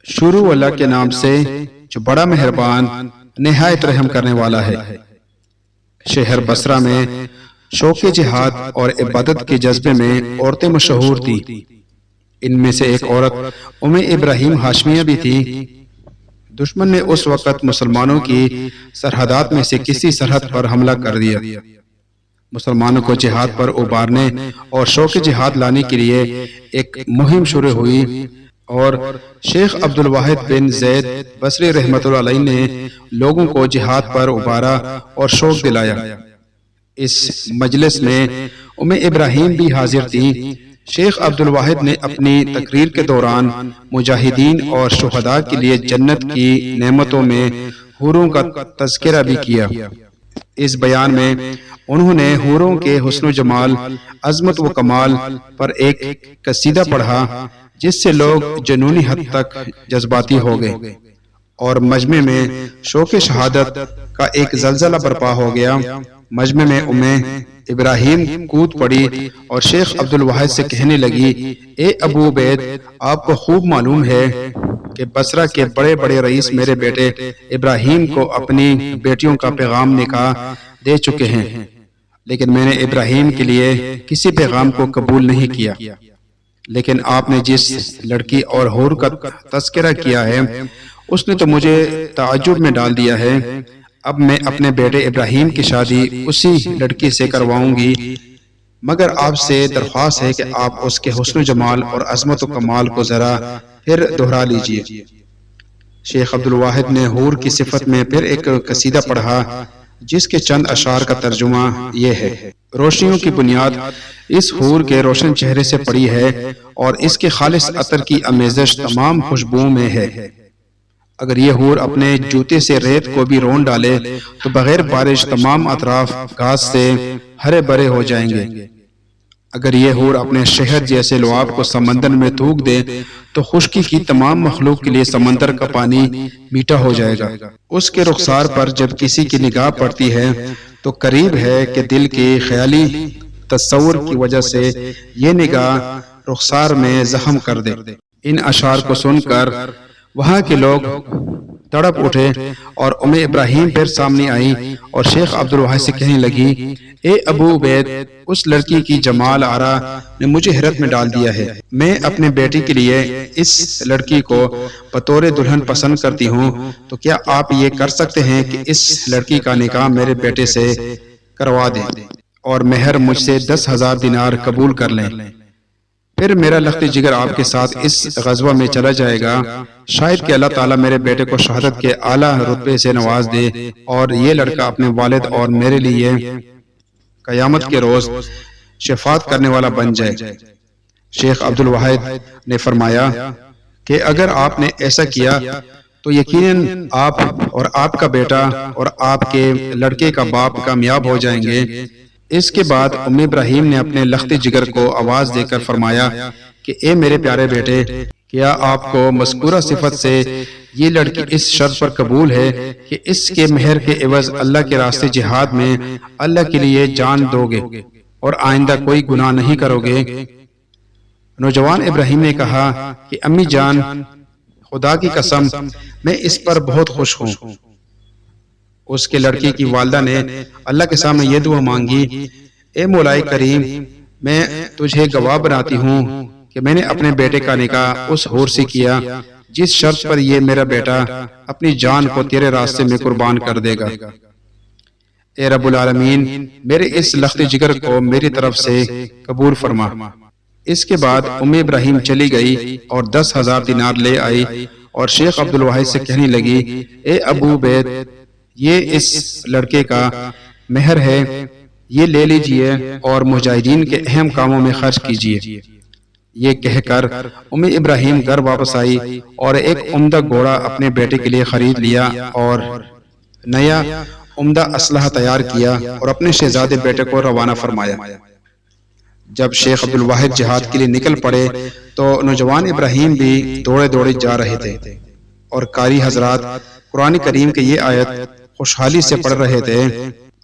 شروع اللہ کے نام سے جو بڑا مہربان نہایت رحم کرنے والا ہے۔ شہر بصرہ میں شوق جہاد اور عبادت کے جذبے میں عورتیں مشہور تھیں۔ ان میں سے ایک عورت ام ابراہیم ہاشمیہ بھی تھی۔ دشمن نے اس وقت مسلمانوں کی سرحدات میں سے کسی سرحد پر حملہ کر دیا۔ مسلمانوں کو جہاد پر ابھارنے اور شوق جہاد لانے کے لیے ایک مہم شروع ہوئی اور شیخ عبد الواحد بن زید بصری رحمۃ اللہ علیہ نے لوگوں کو جہاد پر ابھارا اور شوق دلایا۔ اس مجلس میں ام ابراہیم بھی حاضر تھی۔ شیخ عبد الواحد نے اپنی تقریر کے دوران مجاہدین اور شہداء کے لیے جنت کی نعمتوں میں حوروں کا تذکرہ بھی کیا۔ اس بیان میں انہوں نے حوروں کے حسن و جمال، عظمت و کمال پر ایک قصیدہ پڑھا جس سے لوگ جنونی حد تک جذباتی ہو گئے اور مجمع میں شوق شہادت کا ایک زلزلہ برپا ہو گیا۔ مجمع میں ام ابراہیم کود پڑی اور شیخ عبد الواحد سے کہنے لگی، اے ابو عبید، آپ کو خوب معلوم ہے کہ بصرہ کے بڑے بڑے رئیس میرے بیٹے ابراہیم کو اپنی بیٹیوں کا پیغام نکاح دے چکے ہیں، لیکن میں نے ابراہیم کے لیے کسی پیغام کو قبول نہیں کیا۔ لیکن آپ نے جس لڑکی اور حور کا تذکرہ کیا ہے اس نے تو مجھے تعجب میں ڈال دیا ہے۔ اب میں اپنے بیٹے ابراہیم کی شادی اسی لڑکی سے کرواؤں گی، مگر آپ سے درخواست ہے کہ آپ اس کے حسن و جمال اور عظمت و کمال کو ذرا پھر دہرا لیجئے۔ شیخ عبد الواحد نے حور کی صفت میں پھر ایک قصیدہ پڑھا جس کے چند اشعار کا ترجمہ یہ ہے: روشنیوں کی بنیاد اس حور کے روشن چہرے سے پڑی ہے اور اس کے خالص عطر کی آمیزش تمام خوشبوؤں میں ہے۔ اگر یہ حور اپنے جوتے سے ریت کو بھی رون ڈالے تو بغیر بارش تمام اطراف گھاس سے ہرے بھرے ہو جائیں گے۔ اگر یہ حور اپنے شہد جیسے لعاب کو سمندر میں تھوک دے تو خشکی کی تمام مخلوق کے لیے سمندر کا پانی میٹھا ہو جائے گا۔ اس کے رخسار پر جب کسی کی نگاہ پڑتی ہے تو قریب ہے کہ دل کے خیالی تصور کی وجہ سے یہ نگاہ رخسار میں زخم کر دے۔ ان اشعار کو سن کر وہاں کے لوگ تڑپ اٹھے اور ام ابراہیم پھر سامنے آئی اور شیخ عبد الواحد سے کہنے لگی، اے ابو عبید، اس لڑکی کی جمال آرا نے مجھے حیرت میں ڈال دیا ہے۔ میں اپنے بیٹی کے لیے اس لڑکی کو بطور دلہن پسند کرتی ہوں، تو کیا آپ یہ کر سکتے ہیں کہ اس لڑکی کا نکاح میرے بیٹے سے کروا دیں اور مہر مجھ سے 10,000 دینار قبول کر لیں؟ پھر میرا لخت جگر آپ کے ساتھ اس غزوہ میں چلا جائے گا، شاید کہ اللہ تعالیٰ میرے بیٹے کو شہادت کے اعلیٰ رتبے سے نواز دے اور یہ لڑکا اپنے والد اور میرے لیے قیامت کے روز شفاعت کرنے والا بن جائے۔ شیخ عبد الواحد نے فرمایا کہ اگر آپ نے ایسا کیا تو یقیناً آپ اور آپ کا بیٹا اور آپ کے لڑکے کا باپ کامیاب ہو جائیں گے۔ اس کے بعد ام ابراہیم نے اپنے لخت جگر کو آواز دے کر فرمایا کہ اے میرے پیارے بیٹے، کیا آپ کو مذکورہ صفت سے یہ لڑکی اس شرط پر قبول ہے کہ اس کے مہر کے عوض اللہ کے راستے جہاد میں اللہ کے لیے جان دو گے اور آئندہ کوئی گناہ نہیں کرو گے؟ نوجوان ابراہیم نے کہا کہ امی جان، خدا کی قسم میں اس پر بہت خوش ہوں۔ اس کے لڑکی کی والدہ نے اللہ کے سامنے یہ دعا مانگی، اے مولا کریم، میں تجھے گواہ بناتی ہوں کہ میں نے اپنے بیٹے کا نکاح اس حور سے کیا جس شرط پر یہ میرا بیٹا اپنی جان کو تیرے راستے میں قربان کر دے گا۔ اے رب العالمین، میرے اس لخت جگر کو میری طرف سے قبول فرما۔ اس کے بعد ام ابراہیم چلی گئی اور 10,000 دینار لے آئی اور شیخ عبد الواحد سے کہنے لگی، اے ابو عبید، یہ اس لڑکے کا مہر ہے، یہ لے لیجئے اور مجاہدین کے اہم کاموں میں خرچ کیجئے۔ یہ کہہ کر ام ابراہیم گھر واپس آئی اور ایک عمدہ گھوڑا اپنے بیٹے کے لیے خرید لیا اور نیا عمدہ اسلحہ تیار کیا اور اپنے شہزادے بیٹے کو روانہ فرمایا۔ جب شیخ عبد الواحد جہاد کے لیے نکل پڑے تو نوجوان ابراہیم بھی دوڑے دوڑے جا رہے تھے اور قاری حضرات قرآن کریم کی یہ آیت خوشحالی سے پڑھ رہے تھے،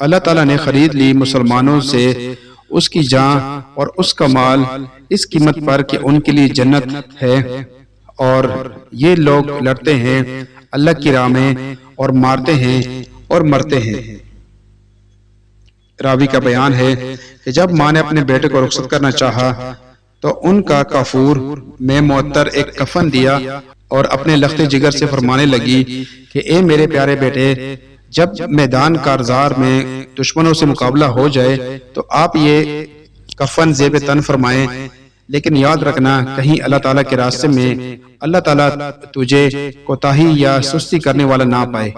اللہ تعالیٰ نے خرید لی مسلمانوں سے اس کی جان اور اس کا مال اس قیمت پر کہ ان کے لیے جنت ہے اور یہ لوگ لڑتے ہیں اللہ کی راہ میں اور مارتے ہیں اور مرتے ہیں۔ راوی کا بیان ہے کہ جب ماں نے اپنے بیٹے کو رخصت کرنا چاہا تو ان کا کافور میں معطر ایک کفن دیا اور اپنے لخت جگر سے فرمانے لگی کہ اے میرے پیارے بیٹے، جب میدان کارزار میں دشمنوں سے مقابلہ ہو جائے تو آپ یہ کفن زیب تن فرمائیں، لیکن یاد رکھنا کہیں اللہ تعالیٰ کے راستے میں اللہ تعالیٰ تجھے کوتاہی یا سستی کرنے والا نہ پائے۔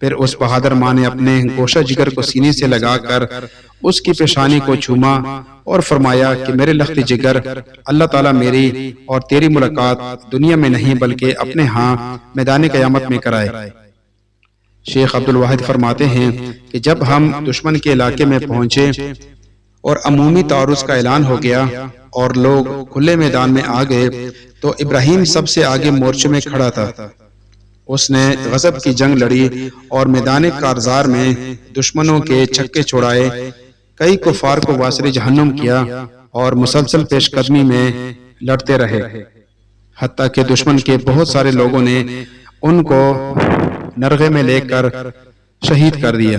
پھر اس بہادر ماں نے اپنے گوشہ جگر کو سینے سے لگا کر اس کی پیشانی کو چوما اور فرمایا کہ میرے لخت جگر، اللہ تعالیٰ میری اور تیری ملاقات دنیا میں نہیں بلکہ اپنے ہاں میدان قیامت میں کرائے۔ شیخ عبدالواحد فرماتے ہیں کہ جب ہم دشمن کے علاقے میں پہنچے اور عمومی تعارض کا اعلان ہو گیا اور لوگ کھلے میدان میں آ گئے تو ابراہیم سب سے آگے مورچے میں کھڑا تھا۔ اس نے غضب کی جنگ لڑی اور میدان کارزار میں دشمنوں کے چھکے چھڑائے، کئی کفار کو واسر جہنم کیا اور مسلسل پیش قدمی میں لڑتے رہے، حتیٰ کہ دشمن کے بہت سارے لوگوں نے ان کو نرغے میں لے کر شہید کر دیا۔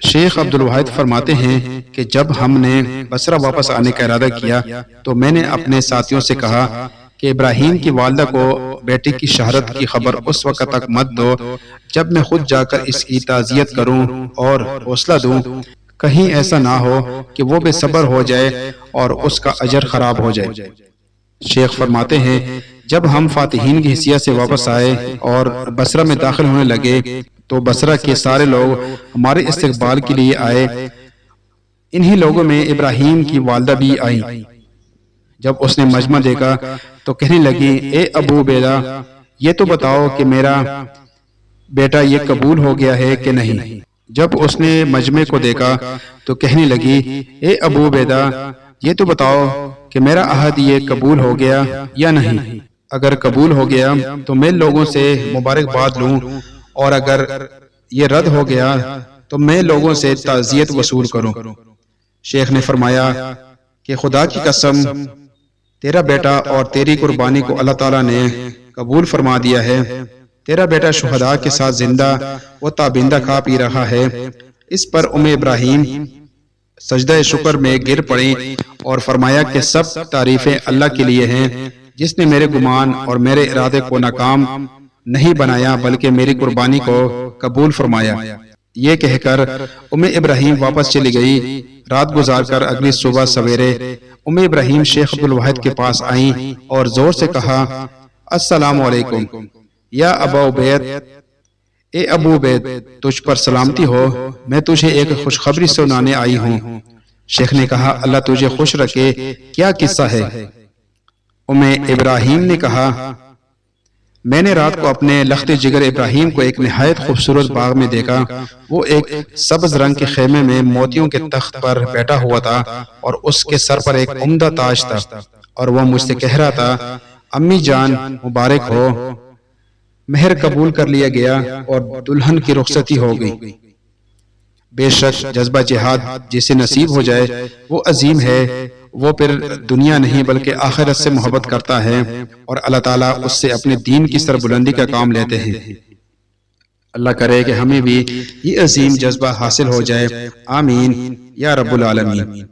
شیخ عبدالواحد فرماتے ہیں کہ جب ہم نے بصرہ واپس آنے کا ارادہ کیا تو میں نے اپنے ساتھیوں سے کہا کہ ابراہیم کی والدہ کو بیٹے کی شہادت کی خبر اس وقت تک مت دو جب میں خود جا کر اس کی تعزیت کروں اور حوصلہ دوں، کہیں ایسا نہ ہو کہ وہ بے صبر ہو جائے اور اس کا اجر خراب ہو جائے۔ شیخ فرماتے ہیں جب ہم فاتحین کی حیثیت سے واپس آئے اور بصرہ میں داخل ہونے لگے تو بصرہ کے سارے لوگ ہمارے استقبال کے لیے آئے۔ انہی لوگوں میں ابراہیم کی والدہ بھی آئیں۔ جب اس نے مجمع دیکھا تو کہنے لگی، اے ابو عبیدہ، یہ تو بتاؤ کہ میرا بیٹا یہ قبول ہو گیا ہے کہ نہیں؟ جب اس نے مجمع کو دیکھا تو کہنے لگی، اے ابو عبیدہ، یہ تو بتاؤ کہ میرا عہد یہ قبول ہو گیا یا نہیں؟ اگر قبول ہو گیا تو میں لوگوں سے مبارکباد لوں، اور اگر یہ رد ہو گیا تو میں لوگوں سے تعزیت وصول کروں۔ شیخ نے فرمایا کہ خدا کی قسم، تیرا بیٹا اور تیری قربانی کو اللہ تعالیٰ نے قبول فرما دیا ہے۔ تیرا بیٹا شہداء کے ساتھ زندہ و تابندہ کھا پی رہا ہے۔ اس پر ابراہیم سجدہ شکر میں گر پڑیں اور فرمایا کہ سب تعریفیں اللہ کے لیے ہیں جس نے میرے گمان اور میرے ارادے کو ناکام نہیں بنایا بلکہ میری قربانی کو قبول فرمایا۔ یہ کہہ کر ابراہیم واپس چلی گئی۔ رات گزار کر اگلی صبح سویرے ابراہیم شیخ عبدالواحد کے پاس آئیں اور زور سے کہا، السلام علیکم یا ابا عبید، اے ابو عبید، تجھ پر سلامتی ہو، میں تجھے ایک خوشخبری سنانے آئی ہوں۔ شیخ نے کہا، اللہ تجھے خوش رکھے، کیا قصہ ہے؟ ابراہیم نے کہا، میں نے رات کو اپنے لخت جگر ابراہیم کو ایک نہایت خوبصورت باغ میں دیکھا۔ وہ ایک سبز رنگ کے خیمے میں موتیوں کے تخت پر بیٹھا ہوا تھا اور اس کے سر پر ایک عمدہ تاج تھا، اور وہ مجھ سے کہہ رہا تھا، امی جان مبارک ہو، مہر قبول کر لیا گیا اور دلہن کی رخصتی ہو گئی۔ بے شک جذبہ جہاد جسے نصیب ہو جائے وہ عظیم ہے، وہ پھر دنیا نہیں بلکہ آخرت سے محبت کرتا ہے، اور اللہ تعالیٰ اس سے اپنے دین کی سربلندی کا کام لیتے ہیں۔ اللہ کرے کہ ہمیں بھی یہ عظیم جذبہ حاصل ہو جائے، آمین یا رب العالمین۔